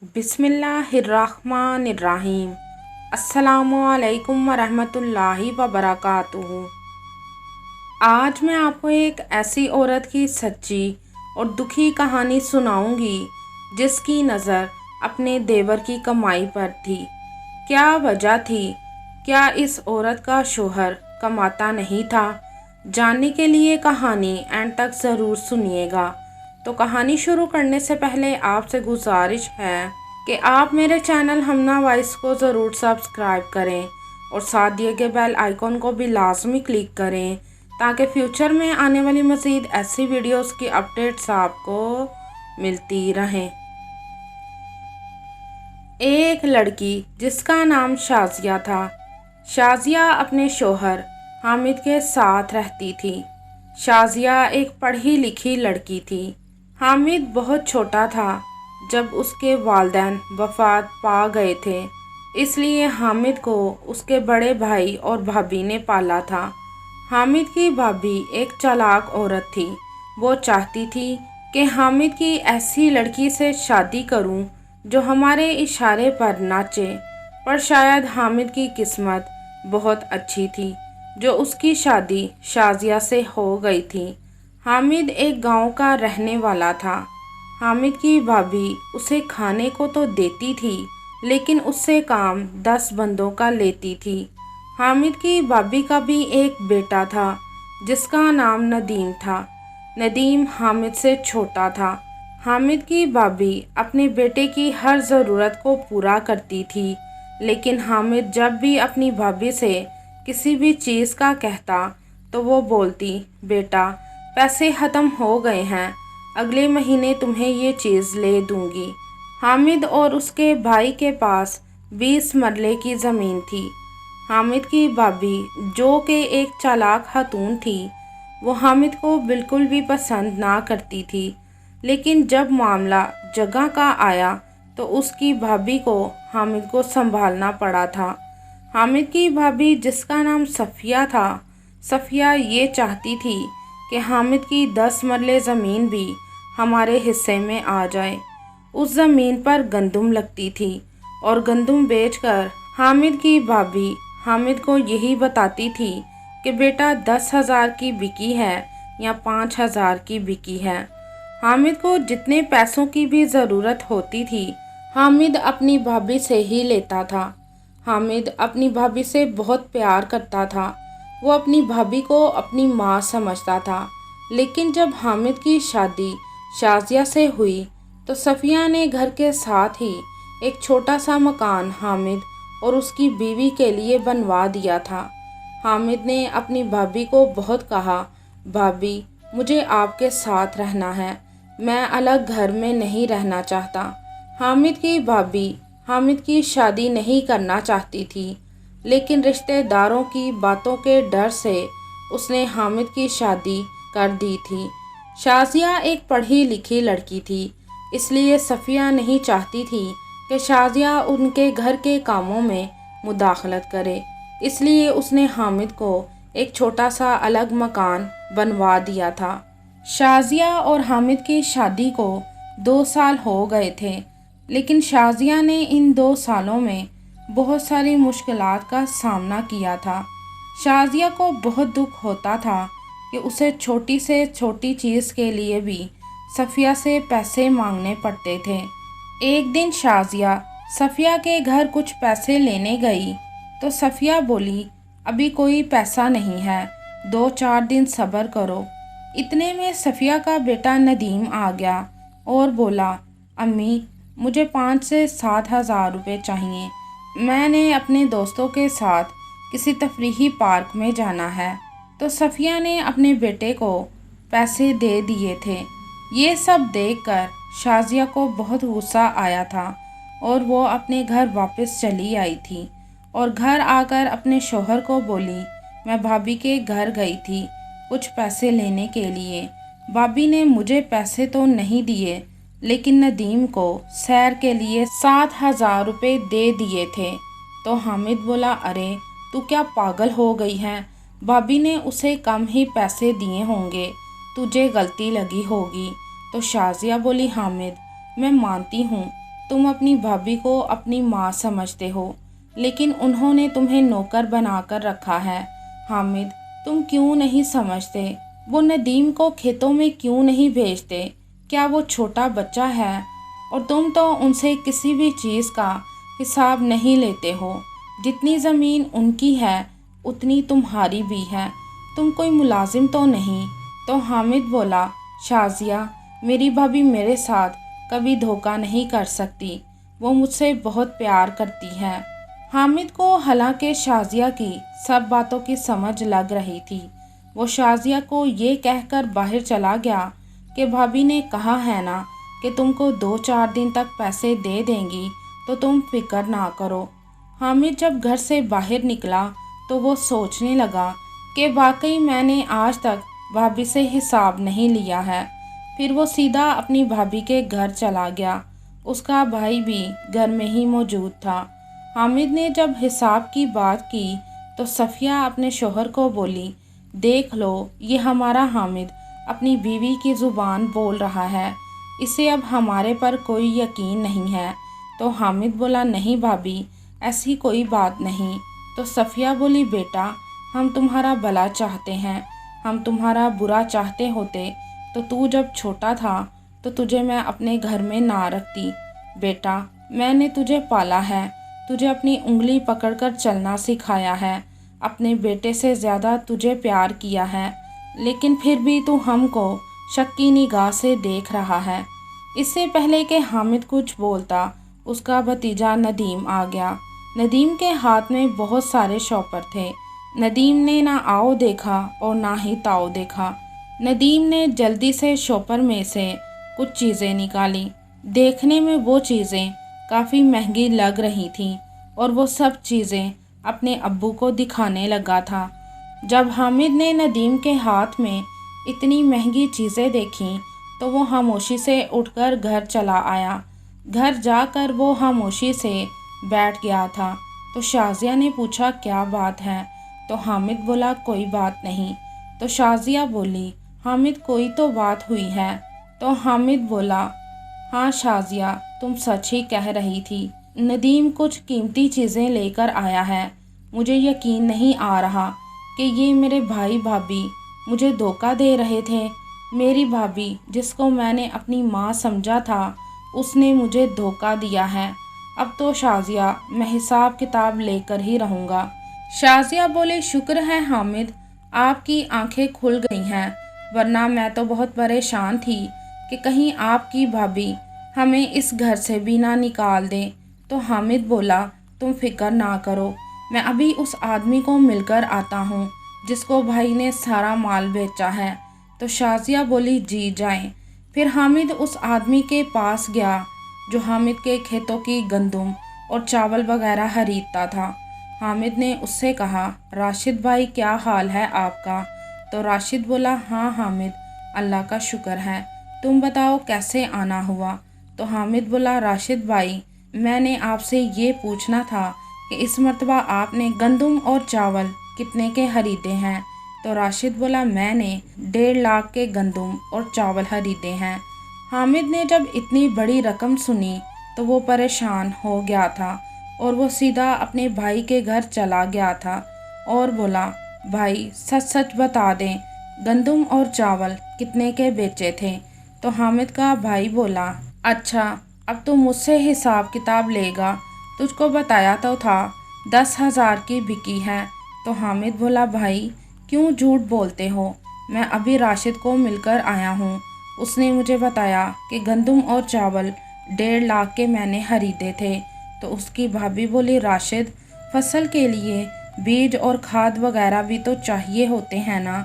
बिस्मिल्लाहिर्रहमानिर्रहीम। अस्सलामुअलैकुम वरहमतुल्लाहि वबरकातुहू। आज मैं आपको एक ऐसी औरत की सच्ची और दुखी कहानी सुनाऊंगी जिसकी नज़र अपने देवर की कमाई पर थी। क्या वजह थी? क्या इस औरत का शोहर कमाता नहीं था? जानने के लिए कहानी एंड तक ज़रूर सुनिएगा। तो कहानी शुरू करने से पहले आपसे गुजारिश है कि आप मेरे चैनल हमना वॉइस को ज़रूर सब्सक्राइब करें और साथ दिए गए बेल आइकॉन को भी लाजमी क्लिक करें ताकि फ्यूचर में आने वाली मज़ीद ऐसी वीडियोस की अपडेट्स आपको मिलती रहें। एक लड़की जिसका नाम शाज़िया था। शाज़िया अपने शोहर हामिद के साथ रहती थी। शाज़िया एक पढ़ी लिखी लड़की थी। हामिद बहुत छोटा था जब उसके वालिदैन वफ़ात पा गए थे, इसलिए हामिद को उसके बड़े भाई और भाभी ने पाला था। हामिद की भाभी एक चालाक औरत थी। वो चाहती थी कि हामिद की ऐसी लड़की से शादी करूं जो हमारे इशारे पर नाचे, पर शायद हामिद की किस्मत बहुत अच्छी थी जो उसकी शादी शाज़िया से हो गई थी। हामिद एक गांव का रहने वाला था। हामिद की भाभी उसे खाने को तो देती थी लेकिन उससे काम 10 बंदों का लेती थी। हामिद की भाभी का भी एक बेटा था जिसका नाम नदीम था। नदीम हामिद से छोटा था। हामिद की भाभी अपने बेटे की हर ज़रूरत को पूरा करती थी, लेकिन हामिद जब भी अपनी भाभी से किसी भी चीज़ का कहता तो वो बोलती, बेटा पैसे ख़त्म हो गए हैं, अगले महीने तुम्हें ये चीज़ ले दूंगी। हामिद और उसके भाई के पास 20 मरले की ज़मीन थी। हामिद की भाभी जो कि एक चालाक खातून थी, वो हामिद को बिल्कुल भी पसंद ना करती थी, लेकिन जब मामला जगह का आया तो उसकी भाभी को हामिद को संभालना पड़ा था। हामिद की भाभी जिसका नाम सफ़िया था, सफ़िया ये चाहती थी कि हामिद की 10 मरले ज़मीन भी हमारे हिस्से में आ जाए। उस ज़मीन पर गंदम लगती थी और गंदम बेचकर हामिद की भाभी हामिद को यही बताती थी कि बेटा 10,000 की बिकी है या 5,000 की बिकी है। हामिद को जितने पैसों की भी ज़रूरत होती थी, हामिद अपनी भाभी से ही लेता था। हामिद अपनी भाभी से बहुत प्यार करता था। वो अपनी भाभी को अपनी माँ समझता था। लेकिन जब हामिद की शादी शाज़िया से हुई तो सफ़िया ने घर के साथ ही एक छोटा सा मकान हामिद और उसकी बीवी के लिए बनवा दिया था। हामिद ने अपनी भाभी को बहुत कहा, भाभी मुझे आपके साथ रहना है, मैं अलग घर में नहीं रहना चाहता। हामिद की भाभी हामिद की शादी नहीं करना चाहती थी, लेकिन रिश्तेदारों की बातों के डर से उसने हामिद की शादी कर दी थी। शाज़िया एक पढ़ी लिखी लड़की थी, इसलिए सफ़िया नहीं चाहती थी कि शाज़िया उनके घर के कामों में मुदाखलत करे, इसलिए उसने हामिद को एक छोटा सा अलग मकान बनवा दिया था। शाज़िया और हामिद की शादी को 2 साल हो गए थे, लेकिन शाज़िया ने इन 2 सालों में बहुत सारी मुश्किलात का सामना किया था। शाज़िया को बहुत दुख होता था कि उसे छोटी से छोटी चीज़ के लिए भी सफ़िया से पैसे मांगने पड़ते थे। एक दिन शाज़िया सफ़िया के घर कुछ पैसे लेने गई तो सफ़िया बोली, अभी कोई पैसा नहीं है, 2-4 दिन सब्र करो। इतने में सफ़िया का बेटा नदीम आ गया और बोला, अम्मी मुझे 5 से 7 हज़ार रुपये चाहिए, मैंने अपने दोस्तों के साथ किसी तफरीही पार्क में जाना है। तो सफ़िया ने अपने बेटे को पैसे दे दिए थे। ये सब देखकर शाज़िया को बहुत गुस्सा आया था और वो अपने घर वापस चली आई थी और घर आकर अपने शोहर को बोली, मैं भाभी के घर गई थी कुछ पैसे लेने के लिए। भाभी ने मुझे पैसे तो नहीं दिए, लेकिन नदीम को सैर के लिए 7,000 रुपये दे दिए थे। तो हामिद बोला, अरे तू क्या पागल हो गई है, भाभी ने उसे कम ही पैसे दिए होंगे, तुझे गलती लगी होगी। तो शाज़िया बोली, हामिद मैं मानती हूँ तुम अपनी भाभी को अपनी माँ समझते हो, लेकिन उन्होंने तुम्हें नौकर बनाकर रखा है। हामिद, तुम क्यों नहीं समझते? वो नदीम को खेतों में क्यों नहीं भेजते? क्या वो छोटा बच्चा है? और तुम तो उनसे किसी भी चीज़ का हिसाब नहीं लेते हो। जितनी ज़मीन उनकी है उतनी तुम्हारी भी है। तुम कोई मुलाजिम तो नहीं। तो हामिद बोला, शाज़िया, मेरी भाभी मेरे साथ कभी धोखा नहीं कर सकती। वो मुझसे बहुत प्यार करती है। हामिद को हालांकि शाज़िया की सब बातों की समझ लग रही थी। वो शाज़िया को ये कहकर बाहर चला गया कि भाभी ने कहा है ना कि तुमको 2-4 दिन तक पैसे दे देंगी, तो तुम फिक्र ना करो। हामिद जब घर से बाहर निकला तो वो सोचने लगा कि वाकई मैंने आज तक भाभी से हिसाब नहीं लिया है। फिर वो सीधा अपनी भाभी के घर चला गया। उसका भाई भी घर में ही मौजूद था। हामिद ने जब हिसाब की बात की तो सफ़िया अपने शोहर को बोली, देख लो, ये हमारा हामिद अपनी बीवी की ज़ुबान बोल रहा है। इसे अब हमारे पर कोई यकीन नहीं है। तो हामिद बोला, नहीं भाभी, ऐसी कोई बात नहीं। तो सफ़िया बोली, बेटा, हम तुम्हारा भला चाहते हैं। हम तुम्हारा बुरा चाहते होते तो तू जब छोटा था तो तुझे मैं अपने घर में ना रखती। बेटा, मैंने तुझे पाला है, तुझे अपनी उंगली पकड़कर चलना सिखाया है, अपने बेटे से ज़्यादा तुझे प्यार किया है, लेकिन फिर भी तू हमको शक की निगाह से देख रहा है। इससे पहले कि हामिद कुछ बोलता, उसका भतीजा नदीम आ गया। नदीम के हाथ में बहुत सारे शॉपर थे। नदीम ने ना आओ देखा और ना ही ताओ देखा। नदीम ने जल्दी से शॉपर में से कुछ चीज़ें निकाली। देखने में वो चीज़ें काफ़ी महंगी लग रही थीं और वो सब चीज़ें अपने अब्बू को दिखाने लगा था। जब हामिद ने नदीम के हाथ में इतनी महंगी चीज़ें देखीं तो वो खामोशी से उठकर घर चला आया। घर जाकर वो खामोशी से बैठ गया था। तो शाज़िया ने पूछा, क्या बात है? तो हामिद बोला, कोई बात नहीं। तो शाज़िया बोली, हामिद, कोई तो बात हुई है। तो हामिद बोला, हाँ शाज़िया, तुम सच ही कह रही थी। नदीम कुछ कीमती चीज़ें लेकर आया है। मुझे यकीन नहीं आ रहा कि ये मेरे भाई भाभी मुझे धोखा दे रहे थे। मेरी भाभी, जिसको मैंने अपनी माँ समझा था, उसने मुझे धोखा दिया है। अब तो शाज़िया, मैं हिसाब किताब लेकर ही रहूँगा। शाज़िया बोले, शुक्र है हामिद, आपकी आंखें खुल गई हैं, वरना मैं तो बहुत परेशान थी कि कहीं आपकी भाभी हमें इस घर से भी ना निकाल दें। तो हामिद बोला, तुम फिक्र ना करो, मैं अभी उस आदमी को मिलकर आता हूँ जिसको भाई ने सारा माल बेचा है। तो शाज़िया बोली, जी जाएं। फिर हामिद उस आदमी के पास गया जो हामिद के खेतों की गंदम और चावल वगैरह खरीदता था। हामिद ने उससे कहा, राशिद भाई, क्या हाल है आपका? तो राशिद बोला, हाँ हामिद, अल्लाह का शुक्र है, तुम बताओ कैसे आना हुआ? तो हामिद बोला, राशिद भाई, मैंने आपसे ये पूछना था कि इस मर्तबा आपने गंदम और चावल कितने के खरीदे हैं? तो राशिद बोला, मैंने 1.5 लाख के गंदम और चावल खरीदे हैं। हामिद ने जब इतनी बड़ी रकम सुनी तो वो परेशान हो गया था और वो सीधा अपने भाई के घर चला गया था और बोला, भाई, सच सच बता दें, गंदम और चावल कितने के बेचे थे? तो हामिद का भाई बोला, अच्छा, अब तो मुझसे हिसाब किताब लेगा, तुझको बताया तो था 10,000 की बिकी है। तो हामिद बोला, भाई, क्यों झूठ बोलते हो? मैं अभी राशिद को मिलकर आया हूँ, उसने मुझे बताया कि गंदम और चावल 1.5 लाख के मैंने खरीदे थे। तो उसकी भाभी बोली, राशिद, फसल के लिए बीज और खाद वगैरह भी तो चाहिए होते हैं ना,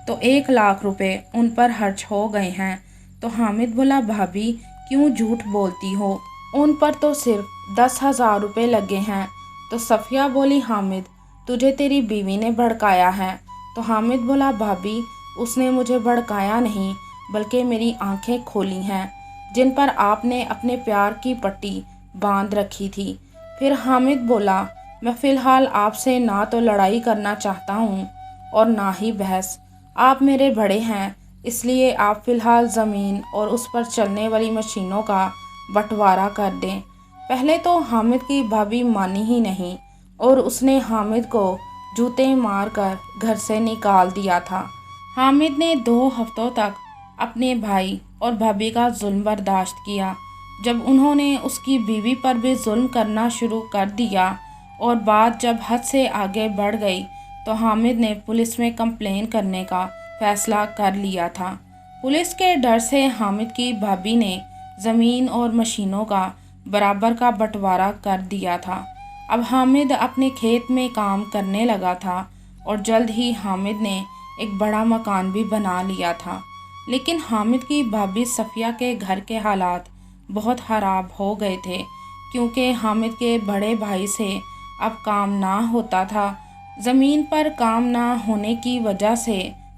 तो 1 लाख रुपए उन पर खर्च हो गए हैं। तो हामिद बोला, भाभी, क्यों झूठ बोलती हो? उन पर तो सिर्फ 10,000 रुपये लगे हैं। तो सफ़िया बोली, हामिद, तुझे तेरी बीवी ने भड़काया है। तो हामिद बोला, भाभी, उसने मुझे भड़काया नहीं, बल्कि मेरी आंखें खोली हैं, जिन पर आपने अपने प्यार की पट्टी बांध रखी थी। फिर हामिद बोला, मैं फ़िलहाल आपसे ना तो लड़ाई करना चाहता हूँ और ना ही बहस। आप मेरे बड़े हैं, इसलिए आप फ़िलहाल ज़मीन और उस पर चलने वाली मशीनों का बंटवारा कर दें। पहले तो हामिद की भाभी मानी ही नहीं और उसने हामिद को जूते मारकर घर से निकाल दिया था। हामिद ने 2 हफ्तों तक अपने भाई और भाभी का जुल्म बर्दाश्त किया। जब उन्होंने उसकी बीवी पर भी जुल्म करना शुरू कर दिया और बात जब हद से आगे बढ़ गई तो हामिद ने पुलिस में कंप्लेन करने का फैसला कर लिया था। पुलिस के डर से हामिद की भाभी ने ज़मीन और मशीनों का बराबर का बंटवारा कर दिया था। अब हामिद अपने खेत में काम करने लगा था और जल्द ही हामिद ने एक बड़ा मकान भी बना लिया था। लेकिन हामिद की भाभी सफ़िया के घर के हालात बहुत ख़राब हो गए थे, क्योंकि हामिद के बड़े भाई से अब काम ना होता था। ज़मीन पर काम ना होने की वजह से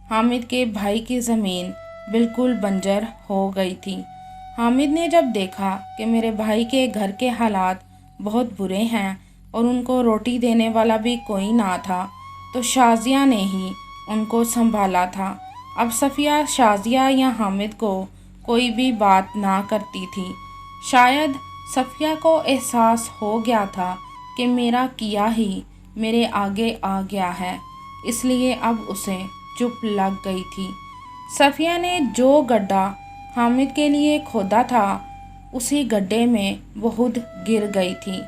हामिद के भाई की ज़मीन बिल्कुल बंजर हो गई थी। हामिद ने जब देखा कि मेरे भाई के घर के हालात बहुत बुरे हैं और उनको रोटी देने वाला भी कोई ना था, तो शाज़िया ने ही उनको संभाला था। अब सफ़िया शाज़िया या हामिद को कोई भी बात ना करती थी। शायद सफ़िया को एहसास हो गया था कि मेरा किया ही मेरे आगे आ गया है, इसलिए अब उसे चुप लग गई थी। सफ़िया ने जो गड्ढा हामिद के लिए खोदा था उसी गड्ढे में वो खुद गिर गई थी।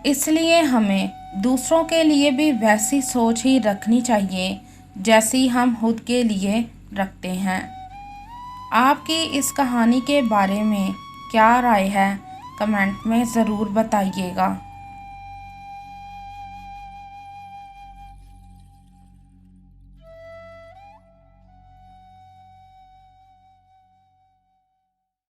इसलिए हमें दूसरों के लिए भी वैसी सोच ही रखनी चाहिए जैसी हम खुद के लिए रखते हैं। आपकी इस कहानी के बारे में क्या राय है, कमेंट में ज़रूर बताइएगा।